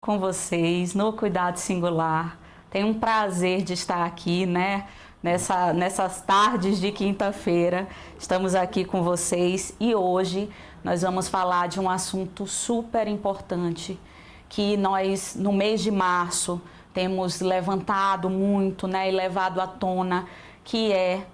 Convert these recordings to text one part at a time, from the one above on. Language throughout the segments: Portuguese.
com vocês no Cuidado Singular. Tenho um prazer de estar aqui, né? Nessas tardes de quinta-feira, estamos aqui com vocês e hoje nós vamos falar de um assunto super importante que nós, no mês de março, temos levantado muito, né, e levado à tona, que é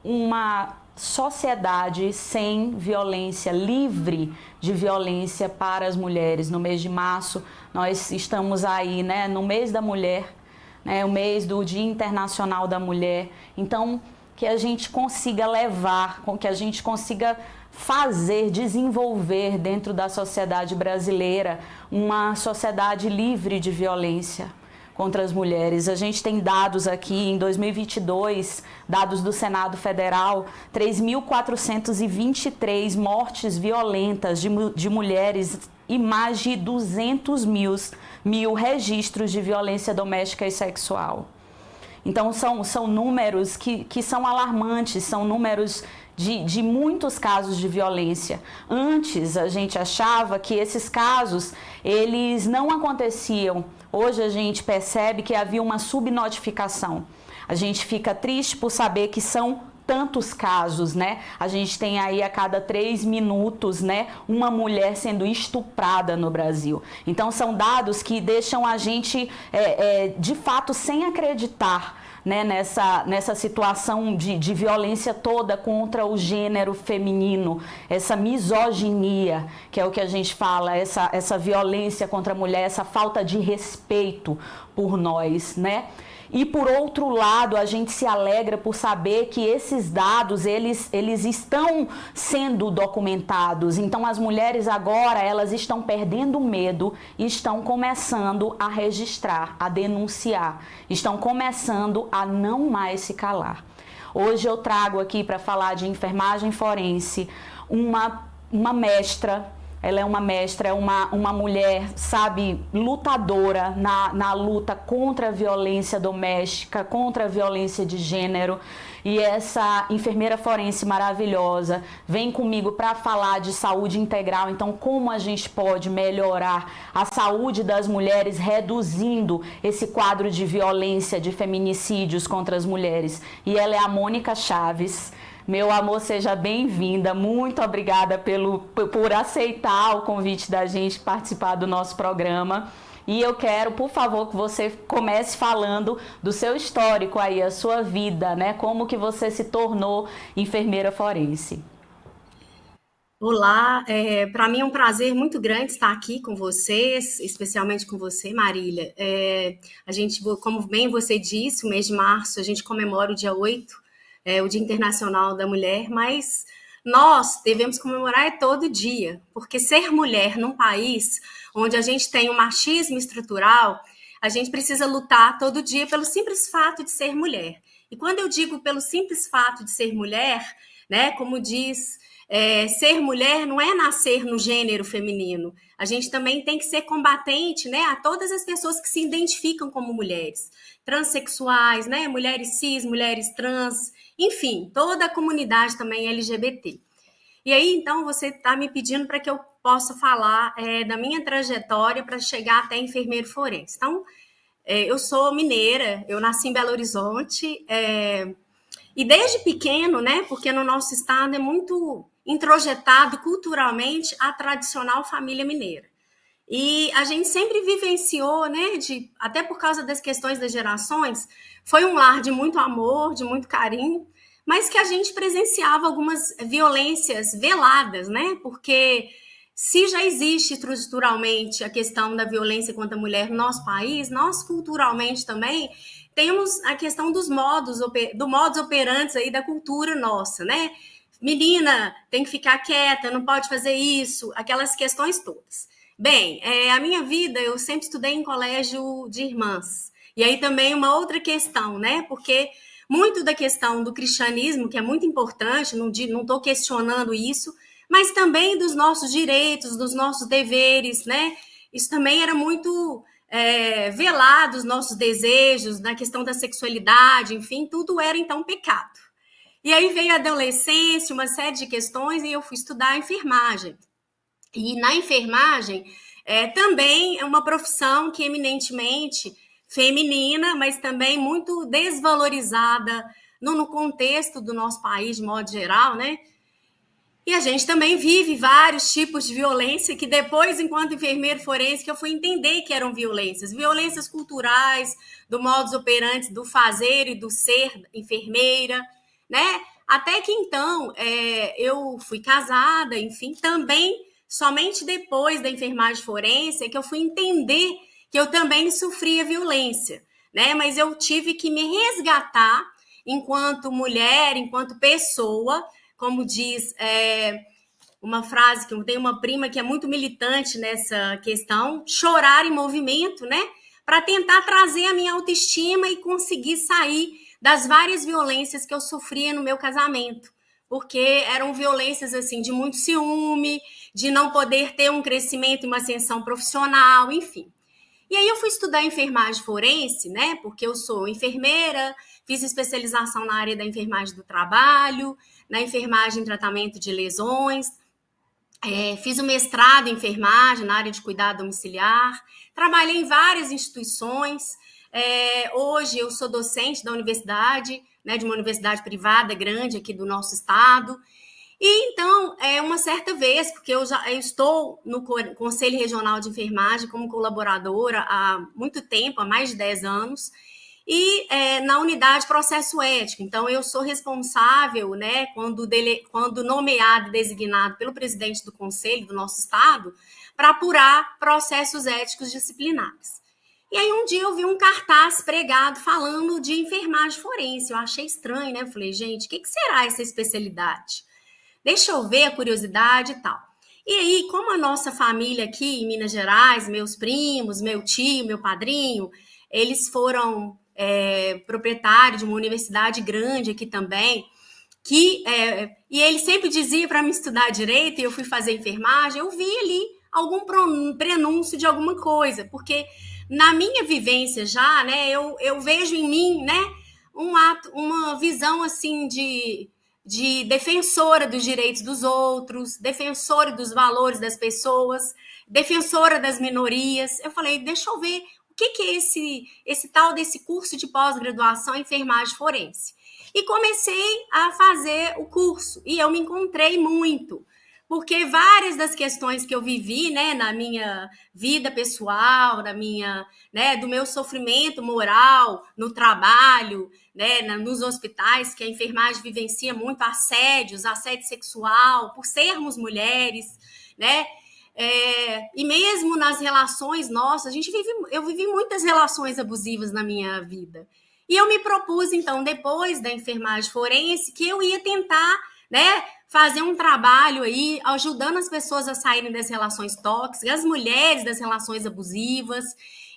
uma sociedade sem violência, livre de violência para as mulheres. No mês de março, nós estamos aí, né, no mês da mulher, né, o mês do Dia Internacional da Mulher. Então, que a gente consiga levar, que a gente consiga fazer, desenvolver dentro da sociedade brasileira uma sociedade livre de violência contra as mulheres. A gente tem dados aqui em 2022, dados do Senado Federal, 3.423 mortes violentas de mulheres e mais de 200 mil registros de violência doméstica e sexual. Então, são números que são alarmantes, são números de muitos casos de violência. Antes, a gente achava que esses casos, eles não aconteciam. Hoje, a gente percebe que havia uma subnotificação. A gente fica triste por saber que são tantos casos, né? A gente tem aí a cada 3 minutos, né, uma mulher sendo estuprada no Brasil. Então, são dados que deixam a gente, de fato, sem acreditar, né, nessa situação de violência toda contra o gênero feminino, essa misoginia, que é o que a gente fala, essa violência contra a mulher, essa falta de respeito por nós, né? E por outro lado, a gente se alegra por saber que esses dados, eles estão sendo documentados. Então, as mulheres agora, elas estão perdendo medo e estão começando a registrar, a denunciar. Estão começando a não mais se calar. Hoje eu trago aqui para falar de enfermagem forense uma mestra. Ela é uma mestra, é uma mulher, sabe, lutadora na luta contra a violência doméstica, contra a violência de gênero. E essa enfermeira forense maravilhosa vem comigo para falar de saúde integral. Então, como a gente pode melhorar a saúde das mulheres, reduzindo esse quadro de violência, de feminicídios contra as mulheres. E ela é a Mônica Chaves. Meu amor, seja bem-vinda. Muito obrigada por aceitar o convite da gente participar do nosso programa. E eu quero, por favor, que você comece falando do seu histórico aí, a sua vida, né? Como que você se tornou enfermeira forense. Olá, para mim é um prazer muito grande estar aqui com vocês, especialmente com você, Marília. A gente, como bem você disse, o mês de março a gente comemora o dia 8, o Dia Internacional da Mulher, mas nós devemos comemorar todo dia, porque ser mulher num país onde a gente tem um machismo estrutural, a gente precisa lutar todo dia pelo simples fato de ser mulher. E quando eu digo pelo simples fato de ser mulher, né, como diz ser mulher não é nascer no gênero feminino. A gente também tem que ser combatente, né, a todas as pessoas que se identificam como mulheres, transexuais, né, mulheres cis, mulheres trans, enfim, toda a comunidade também LGBT. E aí, então, você está me pedindo para que eu possa falar da minha trajetória para chegar até enfermeiro forense. Então, eu sou mineira, eu nasci em Belo Horizonte, e desde pequeno, né, porque no nosso estado é muito introjetado culturalmente a tradicional família mineira. E a gente sempre vivenciou, né, até por causa das questões das gerações, foi um lar de muito amor, de muito carinho, mas que a gente presenciava algumas violências veladas, né, porque se já existe estruturalmente a questão da violência contra a mulher no nosso país, nós culturalmente também temos a questão do modus operandi aí da cultura nossa, né? Menina tem que ficar quieta, não pode fazer isso, aquelas questões todas. Bem, a minha vida eu sempre estudei em colégio de irmãs. E aí também uma outra questão, né? Porque muito da questão do cristianismo, que é muito importante, não estou questionando isso, mas também dos nossos direitos, dos nossos deveres, né? Isso também era muito velado, os nossos desejos, na questão da sexualidade, enfim, tudo era então pecado. E aí veio a adolescência, uma série de questões, e eu fui estudar enfermagem. E na enfermagem, Também é uma profissão que é eminentemente feminina, mas também muito desvalorizada no contexto do nosso país, de modo geral, né? E a gente também vive vários tipos de violência que depois, enquanto enfermeiro forense, que eu fui entender que eram violências. Violências culturais, do modus operandi, do fazer e do ser enfermeira, né? Até que então, eu fui casada, enfim, também somente depois da enfermagem forense é que eu fui entender que eu também sofria violência, né? Mas eu tive que me resgatar enquanto mulher, enquanto pessoa, como diz uma frase que eu tenho uma prima que é muito militante nessa questão, chorar em movimento, né? Para tentar trazer a minha autoestima e conseguir sair das várias violências que eu sofria no meu casamento. Porque eram violências assim de muito ciúme, de não poder ter um crescimento e uma ascensão profissional, enfim. E aí eu fui estudar enfermagem forense, né? Porque eu sou enfermeira, fiz especialização na área da enfermagem do trabalho, na enfermagem em tratamento de lesões, fiz o mestrado em enfermagem na área de cuidado domiciliar, trabalhei em várias instituições. Hoje eu sou docente da universidade, né, de uma universidade privada grande aqui do nosso estado. E então, uma certa vez, porque eu estou no Conselho Regional de Enfermagem como colaboradora há muito tempo, há mais de 10 anos, e na unidade processo ético. Então, eu sou responsável, né, quando nomeado e designado pelo presidente do conselho do nosso estado, para apurar processos éticos disciplinares. E aí, um dia eu vi um cartaz pregado falando de enfermagem forense. Eu achei estranho, né? Eu falei, gente, o que será essa especialidade? Deixa eu ver a curiosidade e tal. E aí, como a nossa família aqui em Minas Gerais, meus primos, meu tio, meu padrinho, eles foram proprietários de uma universidade grande aqui também, e ele sempre dizia para mim estudar direito, e eu fui fazer enfermagem, eu vi ali algum prenúncio de alguma coisa, porque na minha vivência já, né, eu vejo em mim, né, uma visão assim de defensora dos direitos dos outros, defensora dos valores das pessoas, defensora das minorias. Eu falei, deixa eu ver o que é esse tal desse curso de pós-graduação em enfermagem forense. E comecei a fazer o curso, e eu me encontrei muito, porque várias das questões que eu vivi, né, na minha vida pessoal, do meu sofrimento moral no trabalho, né, nos hospitais, que a enfermagem vivencia muito assédio sexual, por sermos mulheres, né? E mesmo nas relações nossas, eu vivi muitas relações abusivas na minha vida. E eu me propus, então, depois da enfermagem forense, que eu ia tentar, né, fazer um trabalho aí, ajudando as pessoas a saírem das relações tóxicas, as mulheres das relações abusivas.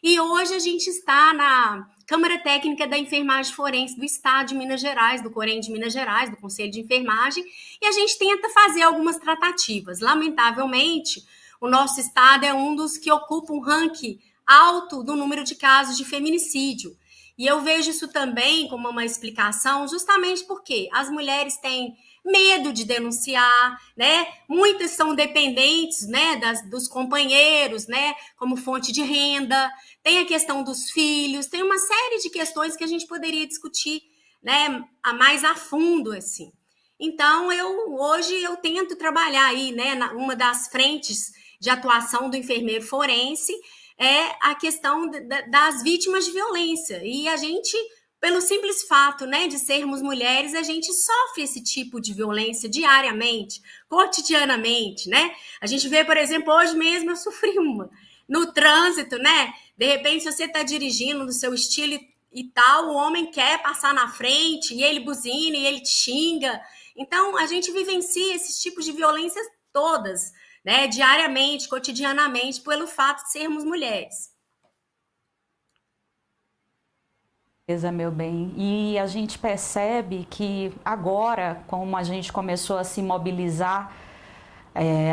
E hoje a gente está na Câmara Técnica da Enfermagem Forense do Estado de Minas Gerais, do COREN de Minas Gerais, do Conselho de Enfermagem, e a gente tenta fazer algumas tratativas. Lamentavelmente, o nosso estado é um dos que ocupa um ranking alto do número de casos de feminicídio. E eu vejo isso também como uma explicação, justamente porque as mulheres têm medo de denunciar, né? Muitas são dependentes, né, dos companheiros, né, como fonte de renda. Tem a questão dos filhos, tem uma série de questões que a gente poderia discutir, né, mais a fundo, assim. Então, hoje eu tento trabalhar aí, né, uma das frentes de atuação do enfermeiro forense é a questão das vítimas de violência. E a gente, pelo simples fato, né, de sermos mulheres, a gente sofre esse tipo de violência diariamente, cotidianamente, né? A gente vê, por exemplo, hoje mesmo eu sofri uma no trânsito, né? De repente, se você está dirigindo no seu estilo e tal, o homem quer passar na frente e ele buzina e ele te xinga. Então, a gente vivencia esses tipos de violências todas, né, diariamente, cotidianamente, pelo fato de sermos mulheres. Meu bem, e a gente percebe que agora, como a gente começou a se mobilizar,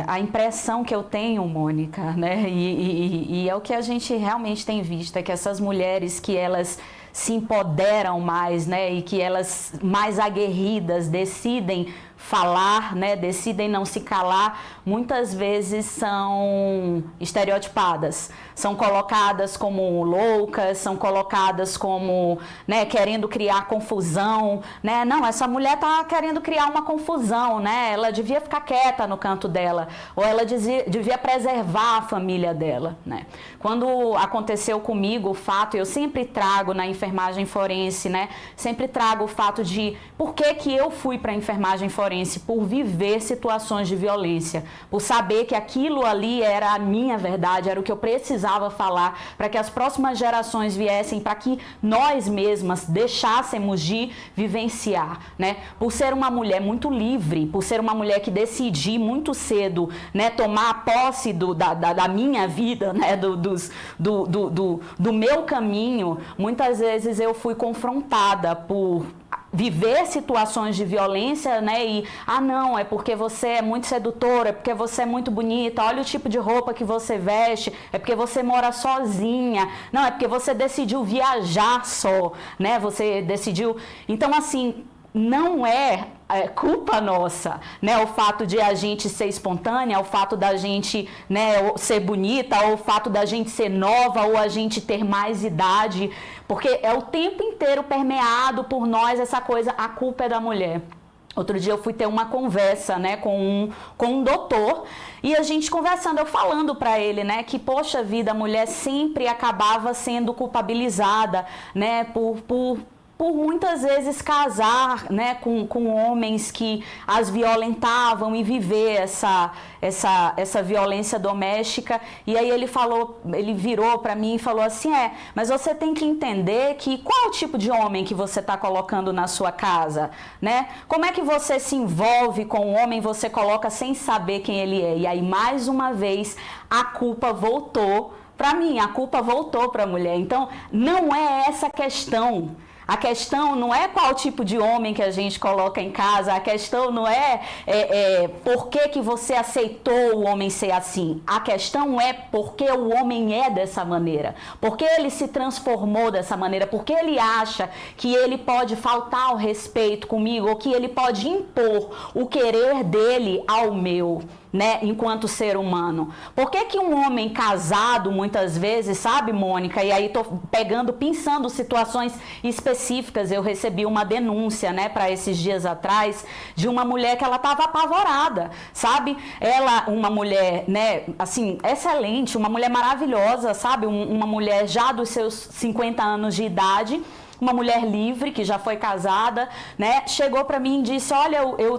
a impressão que eu tenho, Mônica, né, e é o que a gente realmente tem visto, é que essas mulheres que elas se empoderam mais, né, e que elas mais aguerridas decidem falar, né, decidem não se calar, muitas vezes são estereotipadas, são colocadas como loucas, são colocadas como, né, querendo criar confusão, né, não, essa mulher tá querendo criar uma confusão, né, ela devia ficar quieta no canto dela, ou ela devia preservar a família dela, né. Quando aconteceu comigo o fato, eu sempre trago na enfermagem forense, né, sempre trago o fato de por que eu fui para a enfermagem forense, por viver situações de violência, por saber que aquilo ali era a minha verdade, era o que eu precisava falar para que as próximas gerações viessem, para que nós mesmas deixássemos de vivenciar, né? Por ser uma mulher muito livre, por ser uma mulher que decidi muito cedo, né, tomar posse da minha vida, né, do meu caminho, muitas vezes eu fui confrontada por viver situações de violência, né, e não, é porque você é muito sedutora, é porque você é muito bonita, olha o tipo de roupa que você veste, é porque você mora sozinha, não, é porque você decidiu viajar só, né, você decidiu, então assim, não é culpa nossa, né, o fato de a gente ser espontânea, o fato da gente, né, ser bonita, ou o fato da gente ser nova, ou a gente ter mais idade, porque é o tempo inteiro permeado por nós essa coisa, a culpa é da mulher. Outro dia eu fui ter uma conversa, né, com um doutor, e a gente conversando, eu falando para ele, né, que poxa vida, a mulher sempre acabava sendo culpabilizada, né, por muitas vezes casar, né, com homens que as violentavam e viver essa violência doméstica. E aí ele virou para mim e falou assim, mas você tem que entender que qual é o tipo de homem que você está colocando na sua casa, né? Como é que você se envolve com o homem, você coloca sem saber quem ele é. E aí, mais uma vez, a culpa voltou para mim, a culpa voltou para a mulher. Então, não é essa a questão. A questão não é qual tipo de homem que a gente coloca em casa, a questão não é por que você aceitou o homem ser assim. A questão é por que o homem é dessa maneira, por que ele se transformou dessa maneira, por que ele acha que ele pode faltar ao respeito comigo ou que ele pode impor o querer dele ao meu, né, enquanto ser humano. Por que um homem casado, muitas vezes, sabe, Mônica, e aí tô pensando situações específicas, eu recebi uma denúncia, né, para esses dias atrás, de uma mulher que ela estava apavorada, sabe, ela, uma mulher, né, assim, excelente, uma mulher maravilhosa, sabe, uma mulher já dos seus 50 anos de idade, uma mulher livre, que já foi casada, né, chegou para mim e disse, olha,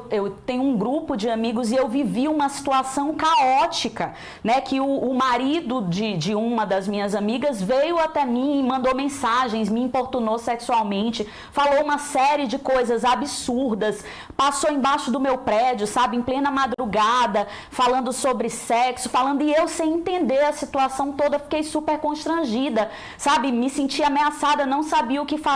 eu tenho um grupo de amigos e eu vivi uma situação caótica, né, que o marido de uma das minhas amigas veio até mim e mandou mensagens, me importunou sexualmente, falou uma série de coisas absurdas, passou embaixo do meu prédio, sabe, em plena madrugada, falando sobre sexo, e eu sem entender a situação toda, fiquei super constrangida, sabe, me senti ameaçada, não sabia o que fazer.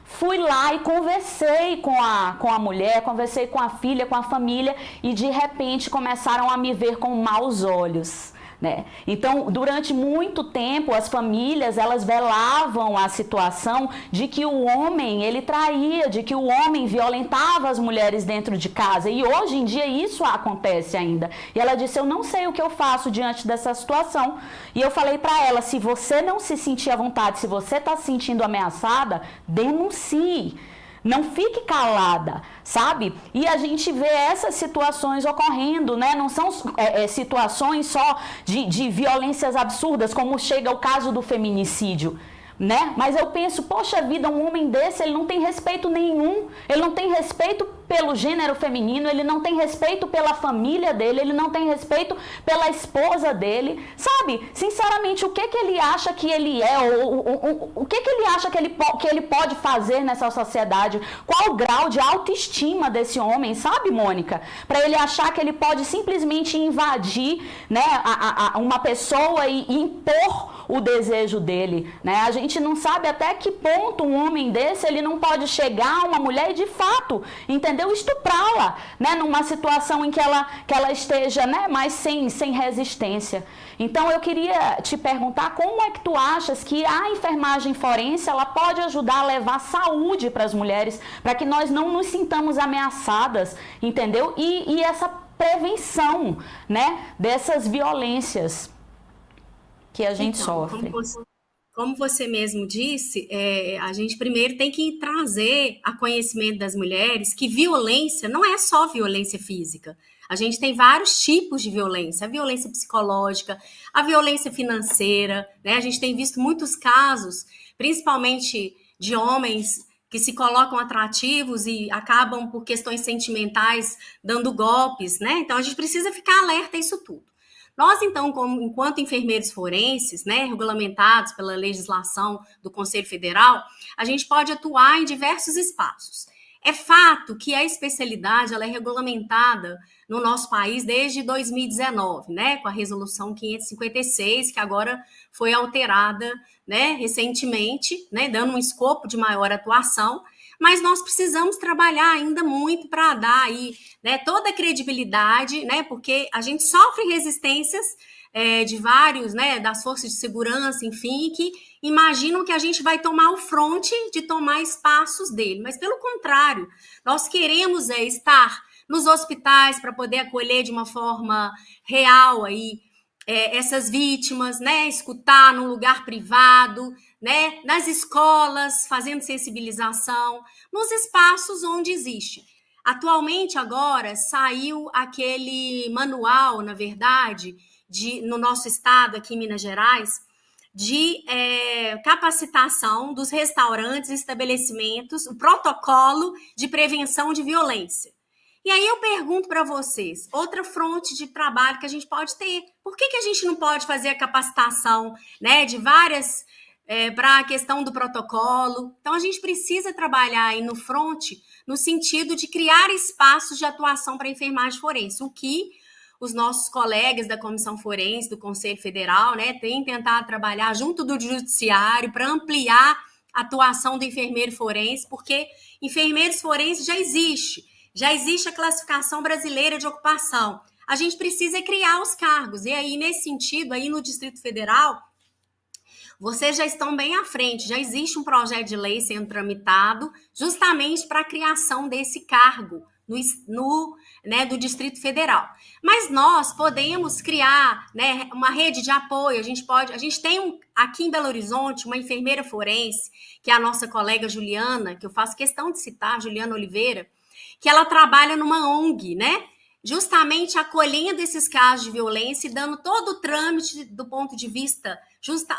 Fui lá e conversei com a mulher, conversei com a filha, com a família, e de repente começaram a me ver com maus olhos, né? Então, durante muito tempo, as famílias, elas velavam a situação de que o homem, ele traía, de que o homem violentava as mulheres dentro de casa, e hoje em dia isso acontece ainda. E ela disse, eu não sei o que eu faço diante dessa situação. E eu falei para ela, se você não se sentir à vontade, se você está se sentindo ameaçada, denuncie. Não fique calada, sabe? E a gente vê essas situações ocorrendo, né? Não são situações só de violências absurdas, como chega o caso do feminicídio, né? Mas eu penso, poxa vida, um homem desse, ele não tem respeito nenhum, ele não tem respeito pelo gênero feminino, ele não tem respeito pela família dele, ele não tem respeito pela esposa dele, sabe? Sinceramente, o que ele acha que ele é, o que ele acha que ele pode fazer nessa sociedade? Qual o grau de autoestima desse homem, sabe, Mônica? Para ele achar que ele pode simplesmente invadir, né, uma pessoa e impor o desejo dele, né? A gente não sabe até que ponto um homem desse, ele não pode chegar a uma mulher e de fato, entendeu? entendeu? Estuprá-la, né? Numa situação em que ela esteja, né? Mais sem resistência. Então, eu queria te perguntar como é que tu achas que a enfermagem forense, ela pode ajudar a levar saúde para as mulheres, para que nós não nos sintamos ameaçadas, entendeu? E essa prevenção, né? Dessas violências que a gente sofre. Como você mesmo disse, a gente primeiro tem que trazer a conhecimento das mulheres que violência não é só violência física. A gente tem vários tipos de violência, a violência psicológica, a violência financeira, né? A gente tem visto muitos casos, principalmente de homens que se colocam atrativos e acabam, por questões sentimentais, dando golpes, né? Então, a gente precisa ficar alerta a isso tudo. Nós, então, enquanto enfermeiros forenses, né, regulamentados pela legislação do Conselho Federal, a gente pode atuar em diversos espaços. É fato que a especialidade ela é regulamentada no nosso país desde 2019, né, com a resolução 556, que agora foi alterada, né, recentemente, né, dando um escopo de maior atuação, mas nós precisamos trabalhar ainda muito para dar aí, né, toda a credibilidade, né, porque a gente sofre resistências de vários, né, das forças de segurança, enfim, que imaginam que a gente vai tomar o fronte de tomar espaços dele, mas pelo contrário, nós queremos estar nos hospitais para poder acolher de uma forma real aí essas vítimas, né, escutar num lugar privado, né, nas escolas, fazendo sensibilização, nos espaços onde existe. Atualmente, agora, saiu aquele manual, na verdade, no nosso estado, aqui em Minas Gerais, de capacitação dos restaurantes e estabelecimentos, o protocolo de prevenção de violência. E aí eu pergunto para vocês, outra fronte de trabalho que a gente pode ter, por que a gente não pode fazer a capacitação, né, de várias, para a questão do protocolo? Então, a gente precisa trabalhar aí no fronte, no sentido de criar espaços de atuação para a enfermagem forense, o que os nossos colegas da Comissão Forense, do Conselho Federal, né, têm tentado trabalhar junto do Judiciário para ampliar a atuação do enfermeiro forense, porque enfermeiros forenses já existe a classificação brasileira de ocupação. A gente precisa criar os cargos. E aí, nesse sentido, aí no Distrito Federal, vocês já estão bem à frente. Já existe um projeto de lei sendo tramitado justamente para a criação desse cargo do Distrito Federal. Mas nós podemos criar, né, uma rede de apoio. A gente tem aqui em Belo Horizonte uma enfermeira forense, que é a nossa colega Juliana, que eu faço questão de citar, Juliana Oliveira, que ela trabalha numa ONG, né? Justamente acolhendo esses casos de violência e dando todo o trâmite do ponto de vista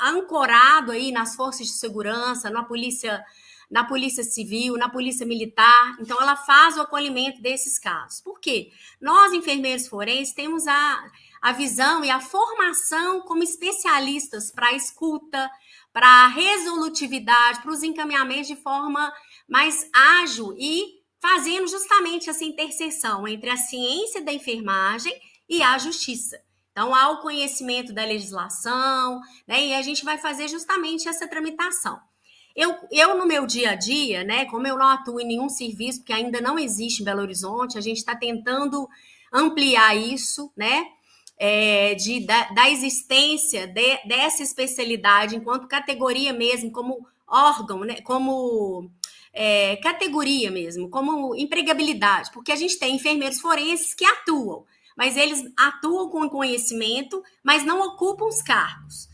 ancorado aí nas forças de segurança, na polícia civil, na polícia militar. Então, ela faz o acolhimento desses casos. Por quê? Nós, enfermeiros forenses, temos a visão e a formação como especialistas para a escuta, para a resolutividade, para os encaminhamentos de forma mais ágil e fazendo justamente essa interseção entre a ciência da enfermagem e a justiça. Então, há o conhecimento da legislação, né, e a gente vai fazer justamente essa tramitação. Eu, no meu dia a dia, né, como eu não atuo em nenhum serviço, porque ainda não existe em Belo Horizonte, a gente está tentando ampliar isso, né, da existência dessa especialidade enquanto categoria mesmo, como órgão, né, como categoria mesmo, como empregabilidade, porque a gente tem enfermeiros forenses que atuam, mas eles atuam com conhecimento, mas não ocupam os cargos.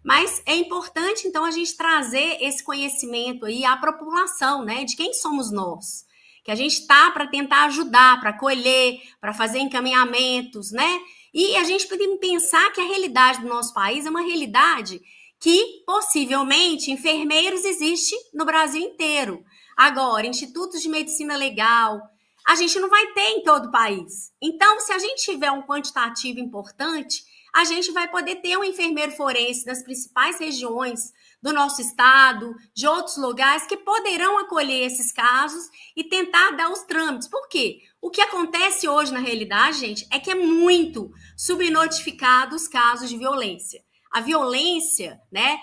Mas é importante, então, a gente trazer esse conhecimento aí à população, né, de quem somos nós, que a gente está para tentar ajudar, para acolher, para fazer encaminhamentos, né, e a gente pode pensar que a realidade do nosso país é uma realidade que, possivelmente, enfermeiros existe no Brasil inteiro. Agora, institutos de medicina legal, a gente não vai ter em todo o país. Então, se a gente tiver um quantitativo importante, a gente vai poder ter um enfermeiro forense nas principais regiões do nosso estado, de outros lugares, que poderão acolher esses casos e tentar dar os trâmites. Por quê? O que acontece hoje na realidade, gente, é que é muito subnotificado os casos de violência. A violência, né,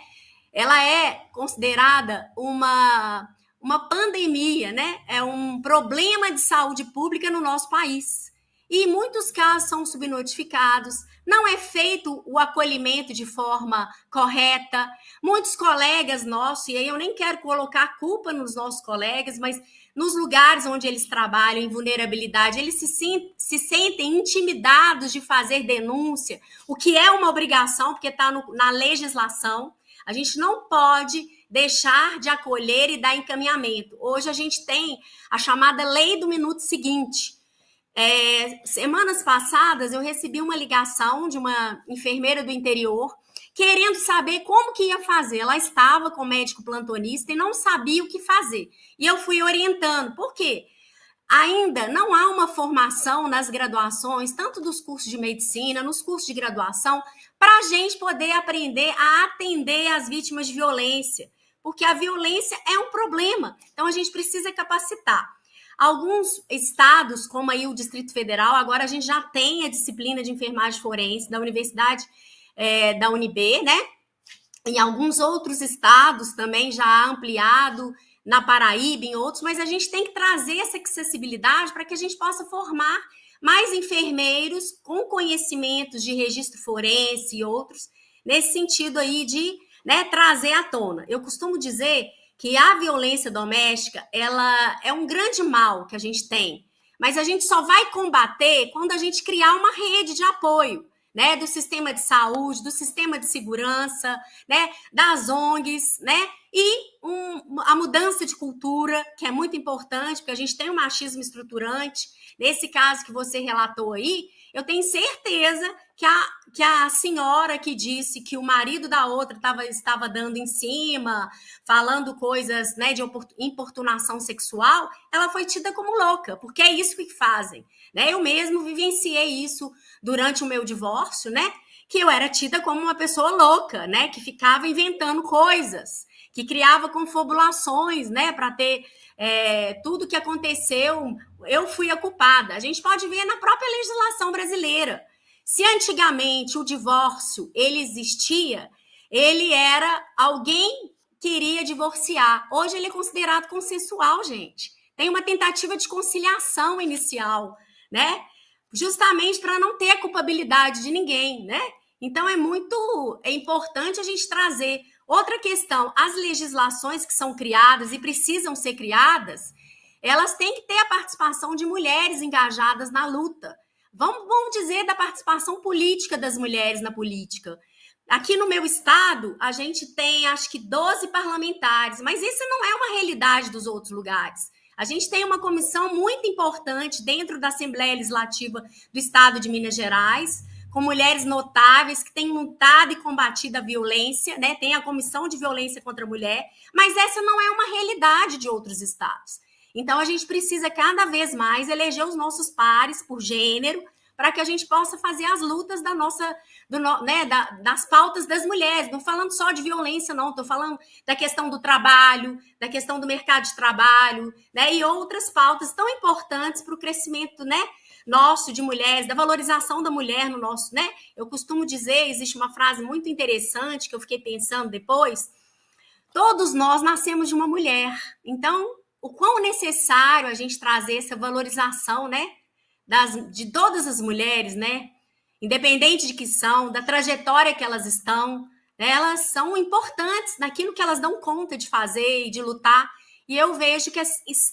ela é considerada uma pandemia, né? É um problema de saúde pública no nosso país. E muitos casos são subnotificados, não é feito o acolhimento de forma correta. Muitos colegas nossos, e aí eu nem quero colocar a culpa nos nossos colegas, mas nos lugares onde eles trabalham em vulnerabilidade, eles se sentem intimidados de fazer denúncia, o que é uma obrigação, porque está na legislação. A gente não pode deixar de acolher e dar encaminhamento. Hoje a gente tem a chamada lei do minuto seguinte. Semanas passadas eu recebi uma ligação de uma enfermeira do interior querendo saber como que ia fazer. Ela estava com o médico plantonista e não sabia o que fazer. E eu fui orientando. Por quê? Ainda não há uma formação nas graduações, tanto dos cursos de medicina, nos cursos de graduação, para a gente poder aprender a atender as vítimas de violência. Porque a violência é um problema. Então, a gente precisa capacitar. Alguns estados, como aí o Distrito Federal, agora a gente já tem a disciplina de enfermagem forense da Universidade da UNB, né? Em alguns outros estados também já há ampliado, na Paraíba, em outros, mas a gente tem que trazer essa acessibilidade para que a gente possa formar mais enfermeiros com conhecimentos de registro forense e outros, nesse sentido aí de, né, trazer à tona. Eu costumo dizer que a violência doméstica, ela é um grande mal que a gente tem, mas a gente só vai combater quando a gente criar uma rede de apoio, né, do sistema de saúde, do sistema de segurança, né, das ONGs, né, e a mudança de cultura, que é muito importante, porque a gente tem um machismo estruturante. Nesse caso que você relatou aí, eu tenho certeza que a senhora que disse que o marido da outra estava dando em cima, falando coisas, né, de importunação sexual, ela foi tida como louca, porque é isso que fazem, né? Eu mesmo vivenciei isso durante o meu divórcio, né? Que eu era tida como uma pessoa louca, né? Que ficava inventando coisas, que criava confabulações, né? Para ter tudo que aconteceu, eu fui a culpada. A gente pode ver na própria legislação brasileira. Se antigamente o divórcio ele existia, ele era alguém queria divorciar. Hoje ele é considerado consensual, gente. Tem uma tentativa de conciliação inicial, né? Justamente para não ter a culpabilidade de ninguém, né? Então é importante a gente trazer. Outra questão, as legislações que são criadas e precisam ser criadas, elas têm que ter a participação de mulheres engajadas na luta. Vamos dizer da participação política das mulheres na política. Aqui no meu estado, a gente tem, acho que 12 parlamentares, mas isso não é uma realidade dos outros lugares. A gente tem uma comissão muito importante dentro da Assembleia Legislativa do Estado de Minas Gerais, com mulheres notáveis que têm lutado e combatido a violência, né? Tem a Comissão de Violência contra a Mulher, mas essa não é uma realidade de outros estados. Então, a gente precisa cada vez mais eleger os nossos pares por gênero, para que a gente possa fazer as lutas das pautas das mulheres. Não falando só de violência, não. Estou falando da questão do trabalho, da questão do mercado de trabalho, né? E outras pautas tão importantes para o crescimento, né, nosso de mulheres, da valorização da mulher no nosso, né? Eu costumo dizer, existe uma frase muito interessante que eu fiquei pensando depois, todos nós nascemos de uma mulher. Então, o quão necessário a gente trazer essa valorização, né, de todas as mulheres, né, independente de que são, da trajetória que elas estão, né, elas são importantes naquilo que elas dão conta de fazer e de lutar, e eu vejo que é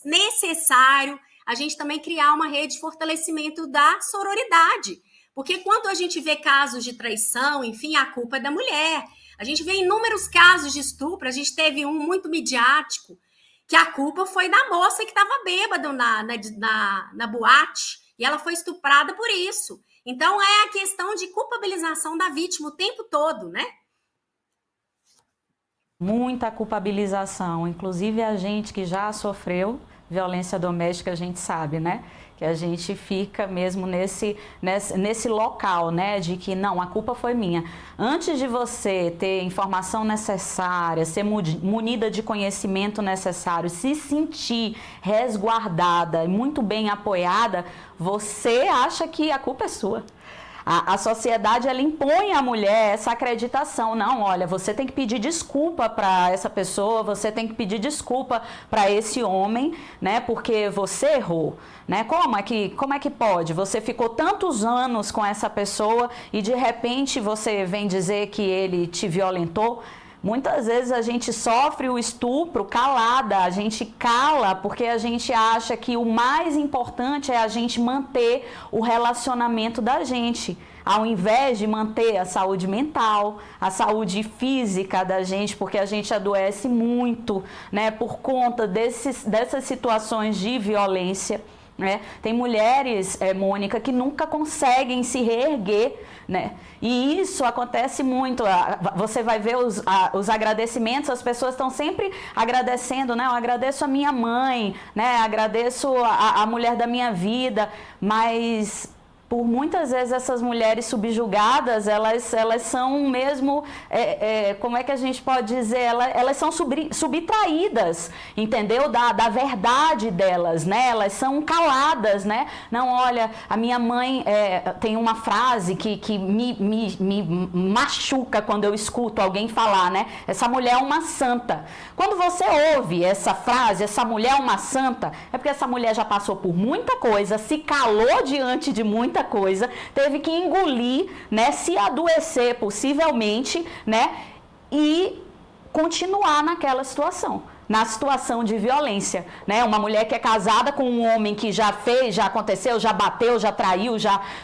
necessário a gente também criar uma rede de fortalecimento da sororidade, porque quando a gente vê casos de traição, enfim, a culpa é da mulher. A gente vê inúmeros casos de estupro, a gente teve um muito midiático, que a culpa foi da moça que estava bêbada na boate, e ela foi estuprada por isso. Então, é a questão de culpabilização da vítima o tempo todo, né? Muita culpabilização, inclusive a gente que já sofreu violência doméstica, a gente sabe, né? Que a gente fica mesmo nesse local, né? De que não, a culpa foi minha. Antes de você ter informação necessária, ser munida de conhecimento necessário, se sentir resguardada e muito bem apoiada, você acha que a culpa é sua. A sociedade, ela impõe à mulher essa acreditação. Não, olha, você tem que pedir desculpa para essa pessoa, você tem que pedir desculpa para esse homem, né? Porque você errou, né? Como é que pode? Você ficou tantos anos com essa pessoa e de repente você vem dizer que ele te violentou? Muitas vezes a gente sofre o estupro calada, a gente cala porque a gente acha que o mais importante é a gente manter o relacionamento da gente, ao invés de manter a saúde mental, a saúde física da gente, porque a gente adoece muito, né, por conta dessas situações de violência. Né? Tem mulheres, Mônica, que nunca conseguem se reerguer, né? E isso acontece muito. Você vai ver os agradecimentos, as pessoas estão sempre agradecendo, né? Eu agradeço a minha mãe, né? Agradeço a mulher da minha vida, mas por muitas vezes essas mulheres subjugadas, elas são mesmo, como é que a gente pode dizer, elas são subtraídas, entendeu? Da verdade delas, né? Elas são caladas, né? Não, olha, a minha mãe tem uma frase que me machuca quando eu escuto alguém falar, né? Essa mulher é uma santa. Quando você ouve essa frase, essa mulher é uma santa, é porque essa mulher já passou por muita coisa, se calou diante de muita coisa, teve que engolir, né, se adoecer possivelmente, né, e continuar naquela situação, na situação de violência, né? Uma mulher que é casada com um homem que já fez, já aconteceu, já bateu, já traiu,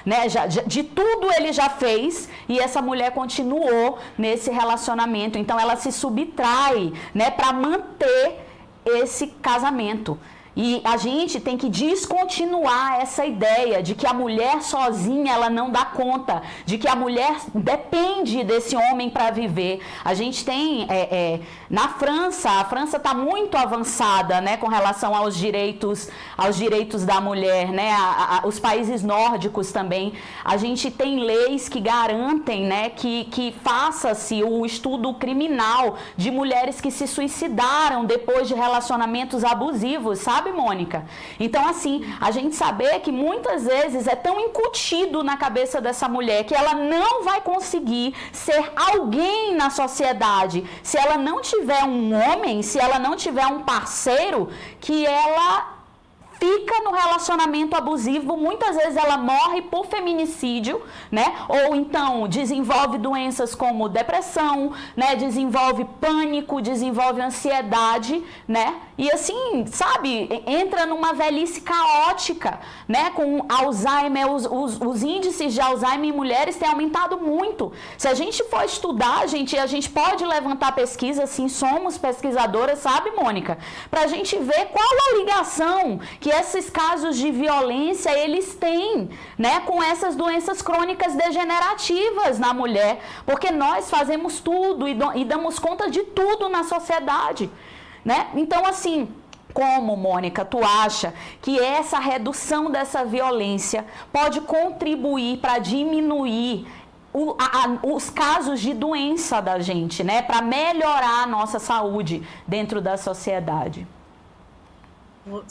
né, de tudo ele já fez, e essa mulher continuou nesse relacionamento. Então ela se subtrai, né, para manter esse casamento. E a gente tem que descontinuar essa ideia de que a mulher sozinha ela não dá conta, de que a mulher depende desse homem para viver. A gente tem, na França, a França está muito avançada, né, com relação aos direitos da mulher, né, os países nórdicos também. A gente tem leis que garantem, né, que faça-se o estudo criminal de mulheres que se suicidaram depois de relacionamentos abusivos, sabe, Mônica? Então, assim, a gente saber que muitas vezes é tão incutido na cabeça dessa mulher que ela não vai conseguir ser alguém na sociedade se ela não tiver um homem, se ela não tiver um parceiro, que ela fica no relacionamento abusivo. Muitas vezes ela morre por feminicídio, né? Ou então desenvolve doenças como depressão, né? Desenvolve pânico, desenvolve ansiedade, né? E assim, sabe, entra numa velhice caótica, né? Com Alzheimer, os índices de Alzheimer em mulheres têm aumentado muito. Se a gente for estudar, a gente pode levantar pesquisa, sim, somos pesquisadoras, sabe, Mônica? Pra gente ver qual a ligação que esses casos de violência eles têm, né, com essas doenças crônicas degenerativas na mulher, porque nós fazemos tudo e damos conta de tudo na sociedade, né? Então, assim, como, Mônica, tu acha que essa redução dessa violência pode contribuir para diminuir os casos de doença da gente, né, para melhorar a nossa saúde dentro da sociedade?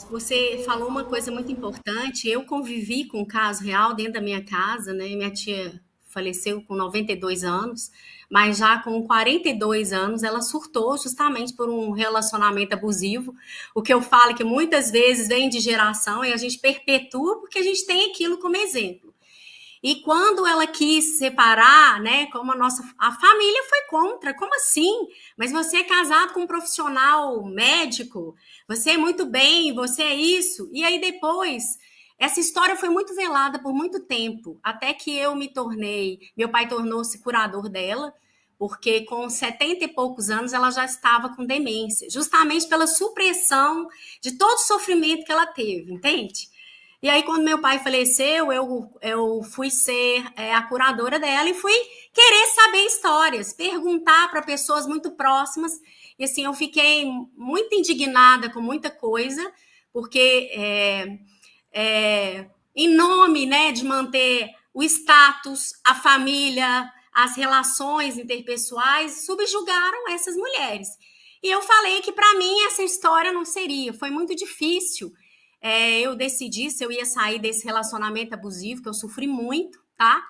Você falou uma coisa muito importante. Eu convivi com um caso real dentro da minha casa, né? Minha tia faleceu com 92 anos, mas já com 42 anos ela surtou justamente por um relacionamento abusivo. O que eu falo é que muitas vezes vem de geração e a gente perpetua porque a gente tem aquilo como exemplo. E quando ela quis separar, né, como a família foi contra, como assim? Mas você é casado com um profissional médico, você é muito bem, você é isso. E aí depois, essa história foi muito velada por muito tempo, até que meu pai tornou-se curador dela, porque com 70 e poucos anos ela já estava com demência, justamente pela supressão de todo o sofrimento que ela teve, entende? E aí, quando meu pai faleceu, eu fui ser a curadora dela e fui querer saber histórias, perguntar para pessoas muito próximas. E assim, eu fiquei muito indignada com muita coisa, porque em nome, né, de manter o status, a família, as relações interpessoais, subjugaram essas mulheres. E eu falei que, para mim, essa história não seria. Foi muito difícil. Eu decidi se eu ia sair desse relacionamento abusivo, que eu sofri muito, tá?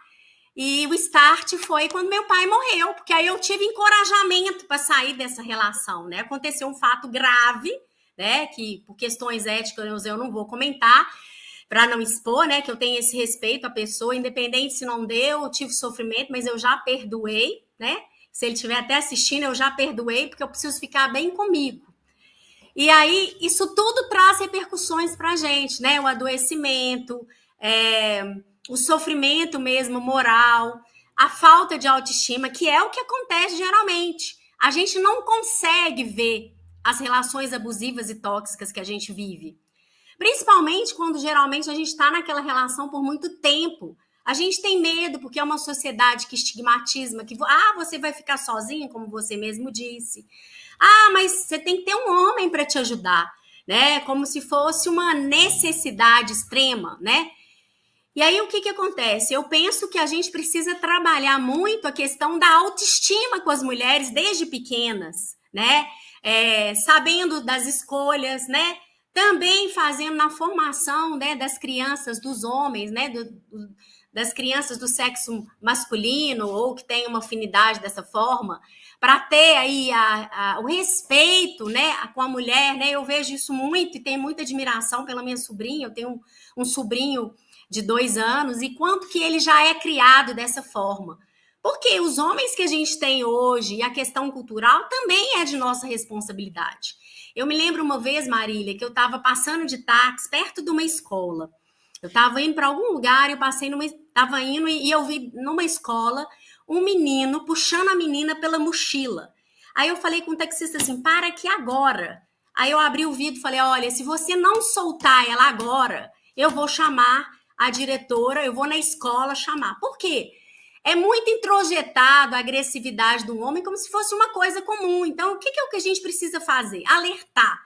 E o start foi quando meu pai morreu, porque aí eu tive encorajamento para sair dessa relação, né? Aconteceu um fato grave, né? Que por questões éticas eu não vou comentar, para não expor, né? Que eu tenho esse respeito à pessoa, independente se não deu, eu tive sofrimento, mas eu já perdoei, né? Se ele estiver até assistindo, eu já perdoei, porque eu preciso ficar bem comigo. E aí, isso tudo traz repercussões para a gente, né? O adoecimento, o sofrimento mesmo moral, a falta de autoestima, que é o que acontece geralmente. A gente não consegue ver as relações abusivas e tóxicas que a gente vive. Principalmente quando geralmente a gente está naquela relação por muito tempo. A gente tem medo, porque é uma sociedade que estigmatiza, que você vai ficar sozinha, como você mesmo disse. Mas você tem que ter um homem para te ajudar, né? Como se fosse uma necessidade extrema, né? E aí o que acontece? Eu penso que a gente precisa trabalhar muito a questão da autoestima com as mulheres desde pequenas, né? Sabendo das escolhas, né? Também fazendo na formação, né, das crianças, dos homens, né? Das crianças do sexo masculino ou que tem uma afinidade dessa forma, para ter aí o respeito, né, com a mulher, né? Eu vejo isso muito e tenho muita admiração pela minha sobrinha. Eu tenho um sobrinho de 2 anos, e quanto que ele já é criado dessa forma. Porque os homens que a gente tem hoje e a questão cultural também é de nossa responsabilidade. Eu me lembro uma vez, Marília, que eu estava passando de táxi perto de uma escola. Eu estava indo para algum lugar, estava indo e eu vi numa escola um menino puxando a menina pela mochila. Aí eu falei com o taxista assim, para aqui agora. Aí eu abri o vidro e falei, olha, se você não soltar ela agora, eu vou chamar a diretora, eu vou na escola chamar. Por quê? É muito introjetado a agressividade do homem como se fosse uma coisa comum. Então, o que é o que a gente precisa fazer? Alertar.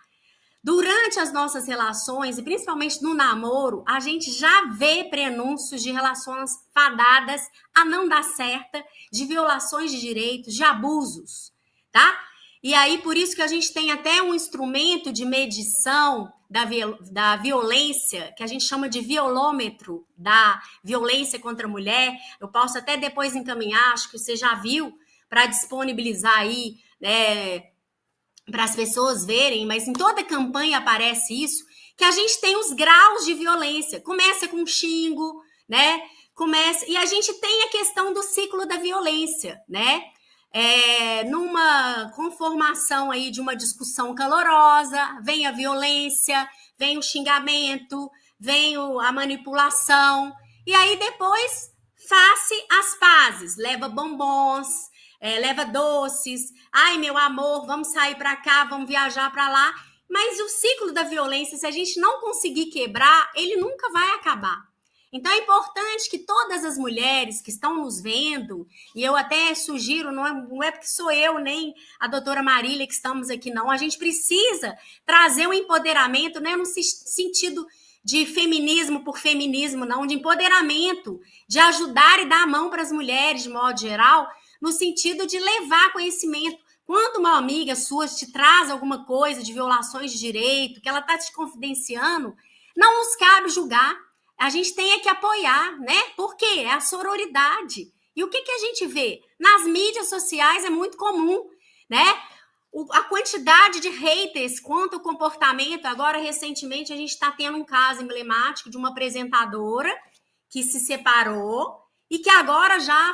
Durante as nossas relações, e principalmente no namoro, a gente já vê prenúncios de relações fadadas a não dar certo, de violações de direitos, de abusos, tá? E aí, por isso que a gente tem até um instrumento de medição da violência, que a gente chama de violômetro da violência contra a mulher. Eu posso até depois encaminhar, acho que você já viu, para disponibilizar aí, né, para as pessoas verem, mas em toda campanha aparece isso, que a gente tem os graus de violência. Começa com xingo, né? E a gente tem a questão do ciclo da violência, né? Numa conformação aí de uma discussão calorosa, vem a violência, vem o xingamento, vem a manipulação, e aí depois faz-se as pazes, leva bombons, leva doces, ai meu amor, vamos sair para cá, vamos viajar para lá, mas o ciclo da violência, se a gente não conseguir quebrar, ele nunca vai acabar. Então é importante que todas as mulheres que estão nos vendo, e eu até sugiro, não é porque sou eu nem a doutora Marília que estamos aqui, não, a gente precisa trazer um empoderamento, né, no sentido de feminismo por feminismo, não, de empoderamento, de ajudar e dar a mão para as mulheres, de modo geral, no sentido de levar conhecimento. Quando uma amiga sua te traz alguma coisa de violações de direito, que ela está te confidenciando, não nos cabe julgar. A gente tem que apoiar, né? Por quê? É a sororidade. E o que a gente vê? Nas mídias sociais é muito comum, né? A quantidade de haters quanto ao comportamento. Agora, recentemente, a gente está tendo um caso emblemático de uma apresentadora que se separou e que agora já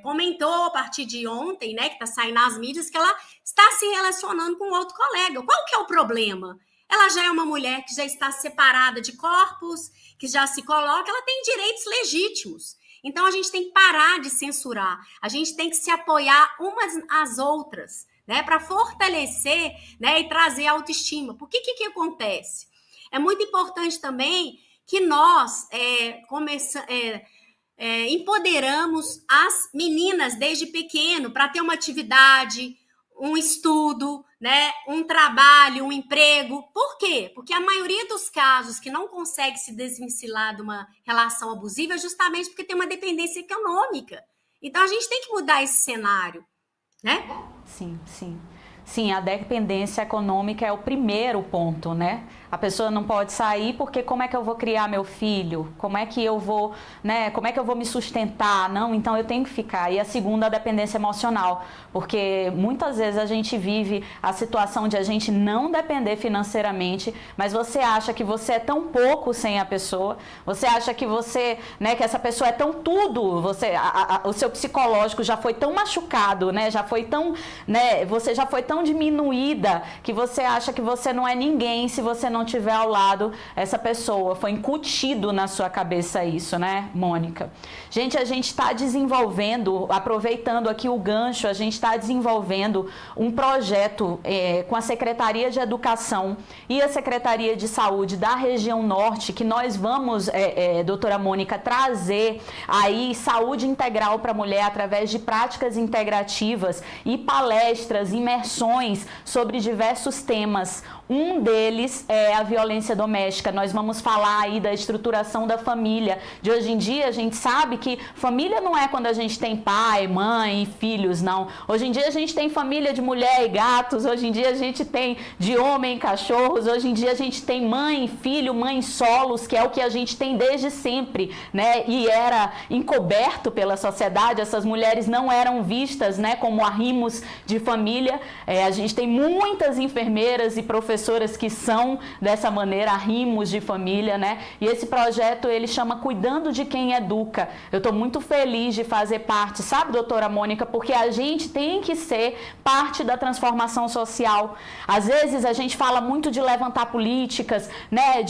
comentou a partir de ontem, né, que está saindo nas mídias, que ela está se relacionando com outro colega. Qual que é o problema? Ela já é uma mulher que já está separada de corpos, que já se coloca, ela tem direitos legítimos. Então, a gente tem que parar de censurar, a gente tem que se apoiar umas às outras, né, para fortalecer, né, e trazer autoestima. Por que acontece? É muito importante também que nós empoderamos as meninas desde pequeno para ter uma atividade, um estudo, né, um trabalho, um emprego. Por quê? Porque a maioria dos casos que não consegue se desvencilhar de uma relação abusiva é justamente porque tem uma dependência econômica. Então, a gente tem que mudar esse cenário, né? Sim, sim. sim, a dependência econômica é o primeiro ponto, né? A pessoa não pode sair porque como é que eu vou criar meu filho? Como é que eu vou, né? Como é que eu vou me sustentar? Não, então eu tenho que ficar. E a segunda, a dependência emocional, porque muitas vezes a gente vive a situação de a gente não depender financeiramente, mas você acha que você é tão pouco sem a pessoa, você acha que você, né, que essa pessoa é tão tudo, você, o seu psicológico já foi tão machucado, né? Já foi tão, né? Você já foi tão diminuída que você acha que você não é ninguém se você não tiver ao lado essa pessoa. Foi incutido na sua cabeça isso, né, Mônica? Gente, a gente está desenvolvendo, aproveitando aqui o gancho, a gente está desenvolvendo um projeto com a Secretaria de Educação e a Secretaria de Saúde da região norte, que nós vamos, doutora Mônica, trazer aí saúde integral para a mulher através de práticas integrativas e palestras, imersões sobre diversos temas. Um deles é a violência doméstica. Nós vamos falar aí da estruturação da família. De hoje em dia, a gente sabe que família não é quando a gente tem pai, mãe e filhos, não. Hoje em dia, a gente tem família de mulher e gatos. Hoje em dia, a gente tem de homem e cachorros. Hoje em dia, a gente tem mãe e filho, mãe solos, que é o que a gente tem desde sempre, né? E era encoberto pela sociedade. Essas mulheres não eram vistas, né, como arrimos de família. A gente tem muitas enfermeiras e professoras que são dessa maneira, arrimos de família, né? E esse projeto, ele chama Cuidando de Quem Educa. Eu estou muito feliz de fazer parte, sabe, doutora Mônica? Porque a gente tem que ser parte da transformação social. Às vezes a gente fala muito de levantar políticas, né?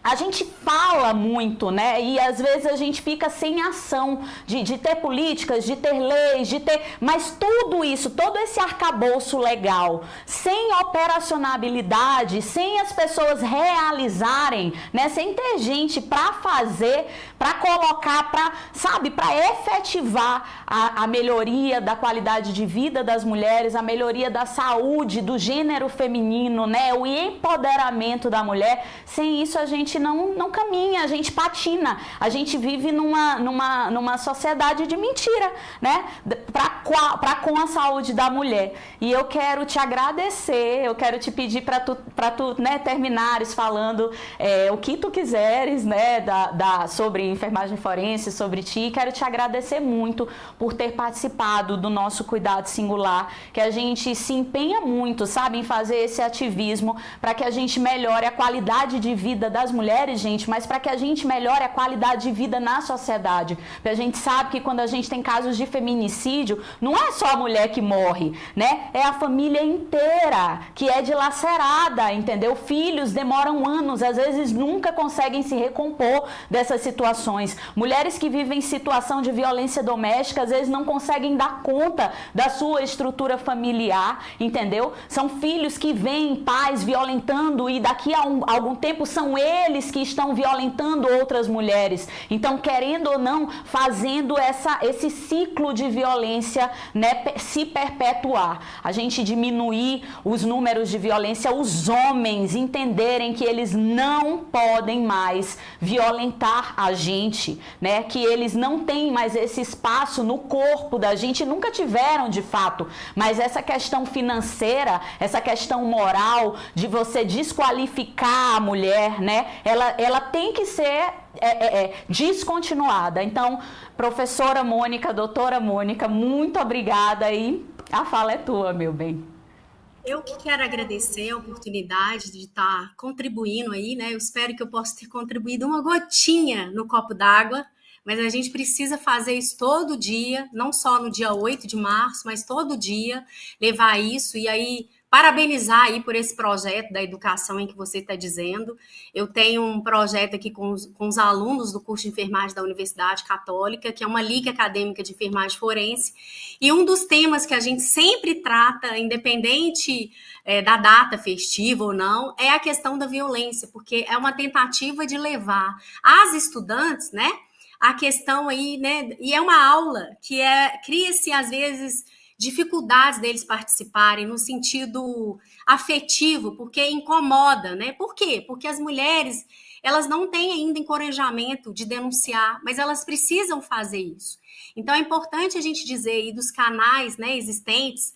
A gente fala muito, né? E às vezes a gente fica sem ação de ter políticas, de ter leis, mas tudo isso, todo esse arcabouço legal, sem operacionalidade, sem as pessoas realizarem, né? Sem ter gente para fazer, para colocar, para efetivar a melhoria da qualidade de vida das mulheres, a melhoria da saúde, do gênero feminino, né? O empoderamento da mulher. Sem isso a gente não caminha, a gente patina, a gente vive numa sociedade de mentira, né? Com a saúde da mulher. E eu quero te agradecer, eu quero te pedir para tu né, terminares falando o que tu quiseres, né, sobre enfermagem forense, sobre ti. Quero te agradecer muito por ter participado do nosso Cuidado Singular, que a gente se empenha muito, sabe, em fazer esse ativismo para que a gente melhore a qualidade de vida das mulheres, gente, mas para que a gente melhore a qualidade de vida na sociedade. Porque a gente sabe que quando a gente tem casos de feminicídio, não é só a mulher que morre, né? É a família inteira que é dilacerada, entendeu? Filhos demoram anos, às vezes nunca conseguem se recompor dessas situações. Mulheres que vivem em situação de violência doméstica, às vezes não conseguem dar conta da sua estrutura familiar, entendeu? São filhos que veem pais violentando e daqui a algum tempo são eles que estão violentando outras mulheres. Então, querendo ou não, fazendo esse ciclo de violência, né, se perpetuar. A gente diminuir os números de violência, os homens entenderem que eles não podem mais violentar a gente, né? Que eles não têm mais esse espaço no corpo da gente, nunca tiveram de fato, mas essa questão financeira, essa questão moral de você desqualificar a mulher, né? Ela tem que ser descontinuada. Então, professora Mônica, doutora Mônica, muito obrigada e a fala é tua, meu bem. Eu que quero agradecer a oportunidade de estar contribuindo aí, né? Eu espero que eu possa ter contribuído uma gotinha no copo d'água, mas a gente precisa fazer isso todo dia, não só no dia 8 de março, mas todo dia, levar isso e aí parabenizar aí por esse projeto da educação em que você está dizendo. Eu tenho um projeto aqui com os alunos do curso de enfermagem da Universidade Católica, que é uma liga acadêmica de enfermagem forense, e um dos temas que a gente sempre trata, independente da data festiva ou não, é a questão da violência, porque é uma tentativa de levar as estudantes, né, a questão aí, né, e é uma aula que cria-se às vezes dificuldades deles participarem no sentido afetivo, porque incomoda, né? Por quê? Porque as mulheres, elas não têm ainda encorajamento de denunciar, mas elas precisam fazer isso. Então, é importante a gente dizer aí dos canais, né, existentes,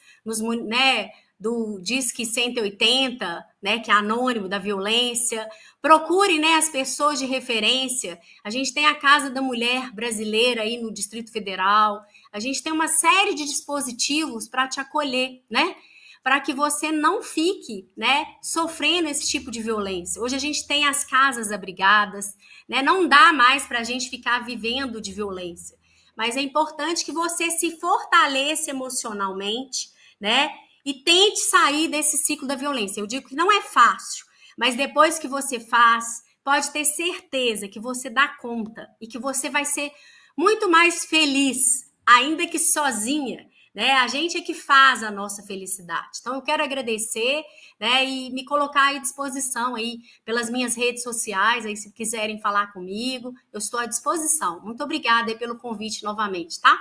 né, do Disque 180, né, que é anônimo da violência. Procure, né, as pessoas de referência. A gente tem a Casa da Mulher Brasileira aí no Distrito Federal. A gente tem uma série de dispositivos para te acolher, né? Para que você não fique, né, sofrendo esse tipo de violência. Hoje a gente tem as casas abrigadas, né? Não dá mais para a gente ficar vivendo de violência. Mas é importante que você se fortaleça emocionalmente, né? E tente sair desse ciclo da violência. Eu digo que não é fácil, mas depois que você faz, pode ter certeza que você dá conta e que você vai ser muito mais feliz, ainda que sozinha, né? A gente é que faz a nossa felicidade. Então, eu quero agradecer, né, e me colocar à disposição aí pelas minhas redes sociais, aí se quiserem falar comigo, eu estou à disposição. Muito obrigada aí pelo convite novamente, tá?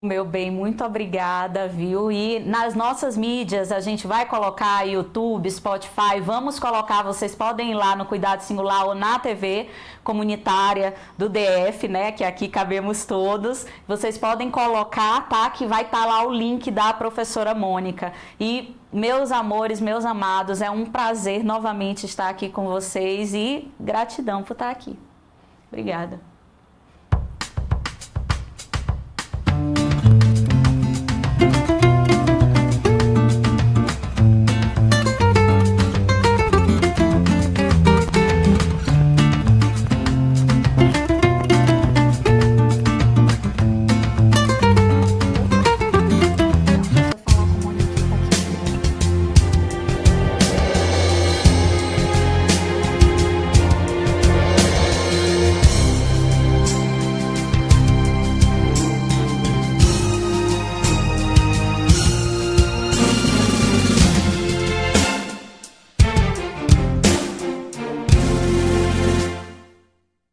Meu bem, muito obrigada, viu? E nas nossas mídias, a gente vai colocar YouTube, Spotify, vamos colocar, vocês podem ir lá no Cuidado Singular ou na TV comunitária do DF, né? Que aqui cabemos todos. Vocês podem colocar, tá? Que vai estar lá o link da professora Mônica. E, meus amores, meus amados, é um prazer novamente estar aqui com vocês e gratidão por estar aqui. Obrigada.